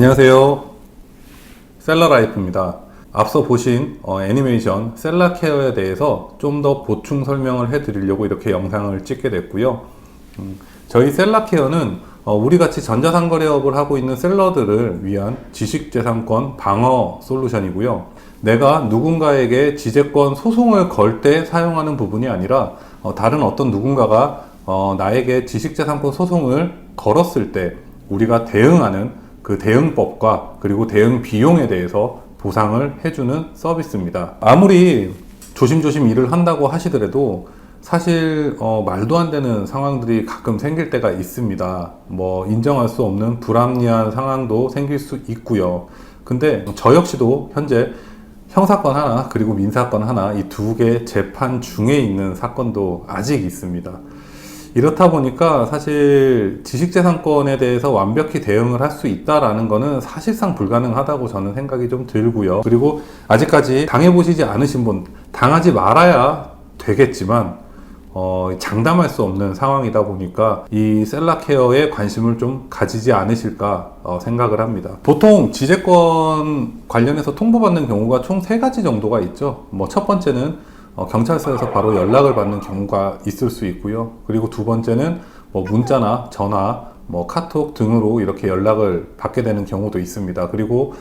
안녕하세요, 셀러라이프입니다. 앞서 보신 애니메이션 셀라케어에 대해서 좀 더 보충 설명을 해 드리려고 이렇게 영상을 찍게 됐고요. 저희 셀라케어는 우리같이 전자상거래업을 하고 있는 셀러들을 위한 지식재산권 방어 솔루션이고요. 내가 누군가에게 지재권 소송을 걸 때 사용하는 부분이 아니라 다른 어떤 누군가가 나에게 지식재산권 소송을 걸었을 때 우리가 대응하는 그 대응법과 그리고 대응 비용에 대해서 보상을 해주는 서비스입니다. 아무리 조심조심 일을 한다고 하시더라도 사실 말도 안 되는 상황들이 가끔 생길 때가 있습니다. 뭐 인정할 수 없는 불합리한 상황도 생길 수 있고요. 근데 저 역시도 현재 형사건 하나 그리고 민사건 하나 이 두 개 재판 중에 있는 사건도 아직 있습니다. 이렇다 보니까 사실 지식재산권에 대해서 완벽히 대응을 할 수 있다라는 거는 사실상 불가능하다고 저는 생각이 좀 들고요. 그리고 아직까지 당해보시지 않으신 분, 당하지 말아야 되겠지만 장담할 수 없는 상황이다 보니까 이 셀라케어에 관심을 좀 가지지 않으실까 생각을 합니다. 보통 지재권 관련해서 통보받는 경우가 총 3가지 정도가 있죠. 첫 번째는 경찰서에서 바로 연락을 받는 경우가 있을 수 있고요. 그리고 두 번째는 문자나 전화, 카톡 등으로 이렇게 연락을 받게 되는 경우도 있습니다. 그리고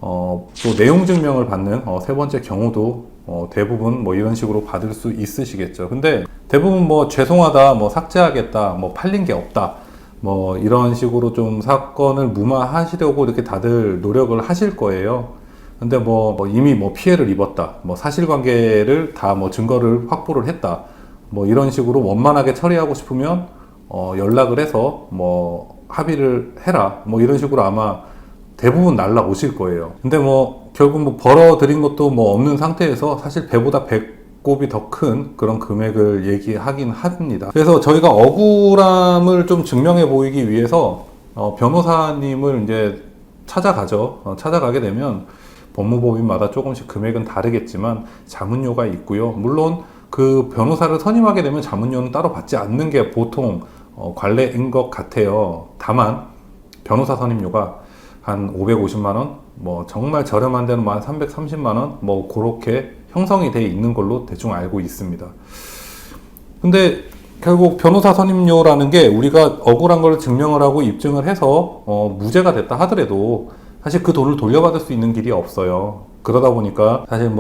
또 내용 증명을 받는 세 번째 경우도 대부분 이런 식으로 받을 수 있으시겠죠. 근데 대부분 죄송하다, 삭제하겠다, 팔린 게 없다, 이런 식으로 좀 사건을 무마하시려고 이렇게 다들 노력을 하실 거예요. 근데 이미 피해를 입었다, 사실관계를 다 증거를 확보를 했다, 이런 식으로 원만하게 처리하고 싶으면 연락을 해서 합의를 해라, 이런 식으로 아마 대부분 날라오실 거예요. 근데 결국 벌어들인 것도 없는 상태에서 사실 배보다 배꼽이 더 큰 그런 금액을 얘기하긴 합니다. 그래서 저희가 억울함을 좀 증명해 보이기 위해서 변호사님을 이제 찾아가죠. 찾아가게 되면 법무법인마다 조금씩 금액은 다르겠지만 자문료가 있고요. 물론 그 변호사를 선임하게 되면 자문료는 따로 받지 않는 게 보통 관례인 것 같아요. 다만 변호사 선임료가 한 550만원, 정말 저렴한 데는 한 330만원, 그렇게 형성이 돼 있는 걸로 대충 알고 있습니다. 근데 결국 변호사 선임료라는 게 우리가 억울한 걸 증명을 하고 입증을 해서 무죄가 됐다 하더라도 사실 그 돈을 돌려받을 수 있는 길이 없어요. 그러다 보니까 사실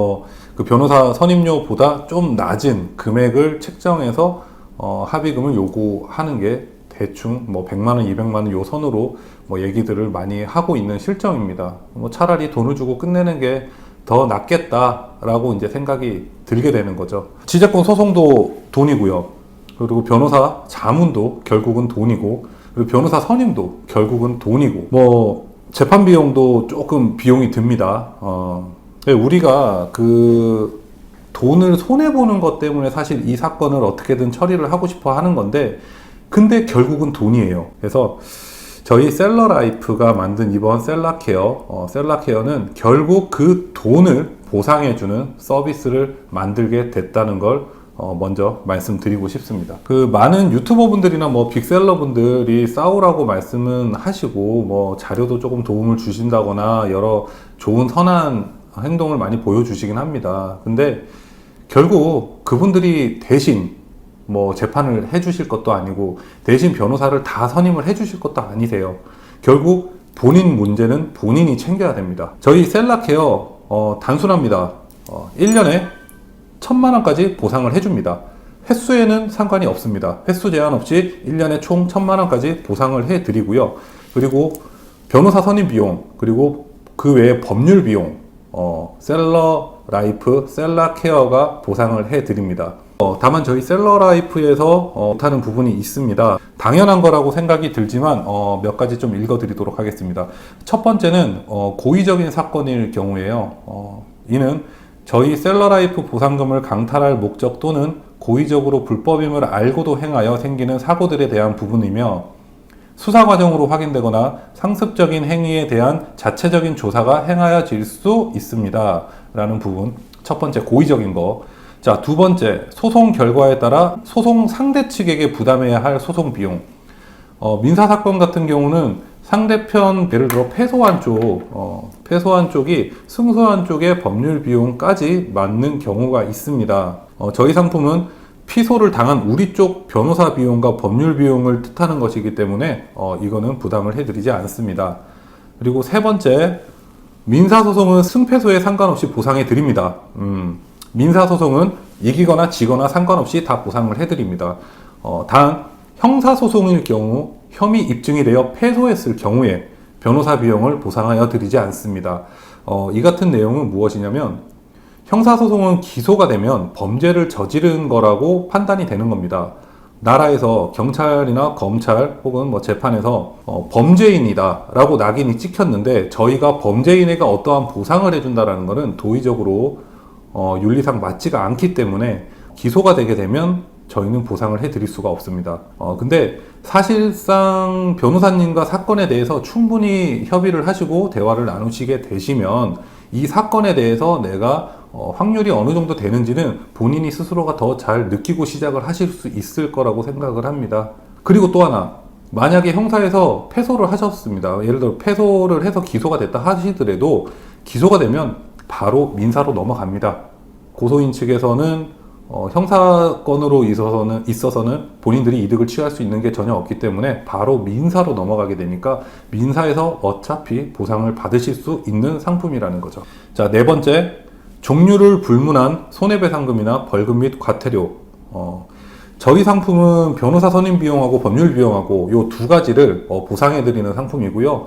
그 변호사 선임료보다 좀 낮은 금액을 책정해서 합의금을 요구하는 게 대충 100만원, 200만원 요 선으로 얘기들을 많이 하고 있는 실정입니다. 차라리 돈을 주고 끝내는 게 더 낫겠다라고 이제 생각이 들게 되는 거죠. 지재권 소송도 돈이고요. 그리고 변호사 자문도 결국은 돈이고, 그리고 변호사 선임도 결국은 돈이고, 재판 비용도 조금 비용이 듭니다. 우리가 그 돈을 손해보는 것 때문에 사실 이 사건을 어떻게든 처리를 하고 싶어 하는 건데, 근데 결국은 돈이에요. 그래서 저희 셀러라이프가 만든 이번 셀라케어는 결국 그 돈을 보상해주는 서비스를 만들게 됐다는 걸 먼저 말씀드리고 싶습니다. 그 많은 유튜버 분들이나 빅셀러 분들이 싸우라고 말씀은 하시고 자료도 조금 도움을 주신다거나 여러 좋은 선한 행동을 많이 보여주시긴 합니다. 근데 결국 그분들이 대신 재판을 해주실 것도 아니고 대신 변호사를 다 선임을 해주실 것도 아니세요. 결국 본인 문제는 본인이 챙겨야 됩니다. 저희 셀라케어 단순합니다. 1년에 1000만원까지 보상을 해줍니다. 횟수에는 상관이 없습니다. 횟수 제한 없이 1년에 총 1,000만 원까지 보상을 해드리고요. 그리고 변호사 선임 비용, 그리고 그 외에 법률 비용, 셀러 라이프, 셀라 케어가 보상을 해드립니다. 다만 저희 셀러 라이프에서 못하는 부분이 있습니다. 당연한 거라고 생각이 들지만 몇 가지 좀 읽어드리도록 하겠습니다. 첫 번째는 고의적인 사건일 경우에요. 이는 저희 셀러 라이프 보상금을 강탈할 목적 또는 고의적으로 불법임을 알고도 행하여 생기는 사고들에 대한 부분이며 수사 과정으로 확인되거나 상습적인 행위에 대한 자체적인 조사가 행하여질 수 있습니다. 라는 부분. 첫 번째, 고의적인 거. 자, 두 번째, 소송 결과에 따라 소송 상대 측에게 부담해야 할 소송 비용. 민사사건 같은 경우는 상대편, 예를 들어 패소한 쪽이 승소한 쪽의 법률 비용까지 맞는 경우가 있습니다. 저희 상품은 피소를 당한 우리 쪽 변호사 비용과 법률 비용을 뜻하는 것이기 때문에 이거는 부담을 해드리지 않습니다. 그리고 세 번째, 민사소송은 승패소에 상관없이 보상해 드립니다. 민사소송은 이기거나 지거나 상관없이 다 보상을 해드립니다. 단 형사소송일 경우 혐의 입증이 되어 패소했을 경우에 변호사 비용을 보상하여 드리지 않습니다. 이 같은 내용은 무엇이냐면 형사소송은 기소가 되면 범죄를 저지른 거라고 판단이 되는 겁니다. 나라에서 경찰이나 검찰 혹은 재판에서 범죄인이다 라고 낙인이 찍혔는데 저희가 범죄인에게 어떠한 보상을 해준다라는 것은 도의적으로 윤리상 맞지가 않기 때문에 기소가 되게 되면 저희는 보상을 해드릴 수가 없습니다. 근데 사실상 변호사님과 사건에 대해서 충분히 협의를 하시고 대화를 나누시게 되시면 이 사건에 대해서 내가 확률이 어느 정도 되는지는 본인이 스스로가 더 잘 느끼고 시작을 하실 수 있을 거라고 생각을 합니다. 그리고 또 하나, 만약에 형사에서 패소를 하셨습니다. 예를 들어 패소를 해서 기소가 됐다 하시더라도 기소가 되면 바로 민사로 넘어갑니다. 고소인 측에서는 형사건으로 있어서는 본인들이 이득을 취할 수 있는 게 전혀 없기 때문에 바로 민사로 넘어가게 되니까 민사에서 어차피 보상을 받으실 수 있는 상품이라는 거죠. 자, 네 번째, 종류를 불문한 손해배상금이나 벌금 및 과태료. 저희 상품은 변호사 선임 비용하고 법률 비용하고 요 두 가지를 보상해드리는 상품이고요.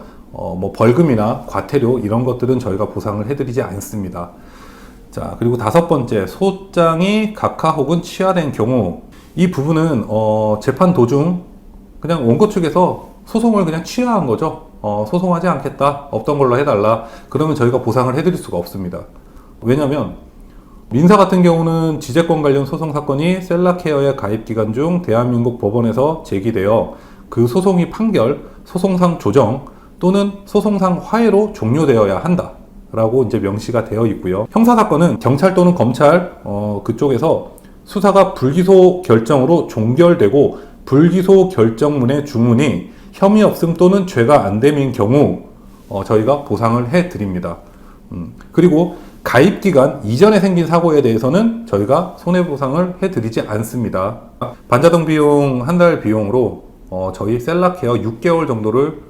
벌금이나 과태료 이런 것들은 저희가 보상을 해드리지 않습니다. 자, 그리고 다섯 번째, 소장이 각하 혹은 취하된 경우. 이 부분은 재판 도중 그냥 원고 측에서 소송을 그냥 취하한 거죠. 소송하지 않겠다, 없던 걸로 해달라. 그러면 저희가 보상을 해드릴 수가 없습니다. 왜냐면 민사 같은 경우는 지재권 관련 소송 사건이 셀라케어의 가입 기간 중 대한민국 법원에서 제기되어 그 소송이 판결, 소송상 조정 또는 소송상 화해로 종료되어야 한다 라고 이제 명시가 되어 있고요. 형사사건은 경찰 또는 검찰 그쪽에서 수사가 불기소 결정으로 종결되고 불기소 결정문의 주문이 혐의 없음 또는 죄가 안 됨인 경우 저희가 보상을 해드립니다. 그리고 가입기간 이전에 생긴 사고에 대해서는 저희가 손해보상을 해드리지 않습니다. 반자동 비용 한 달 비용으로 저희 셀라케어 6개월 정도를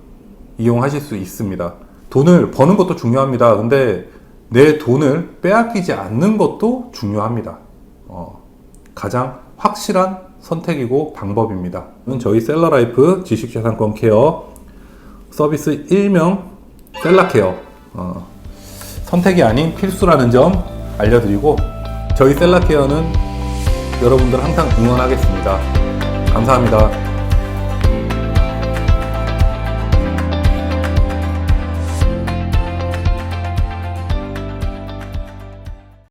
이용하실 수 있습니다. 돈을 버는 것도 중요합니다. 근데 내 돈을 빼앗기지 않는 것도 중요합니다. 가장 확실한 선택이고 방법입니다. 저희 셀러라이프 지식자산권 케어 서비스 일명 셀라케어 선택이 아닌 필수라는 점 알려드리고 저희 셀라케어는 여러분들 항상 응원하겠습니다. 감사합니다.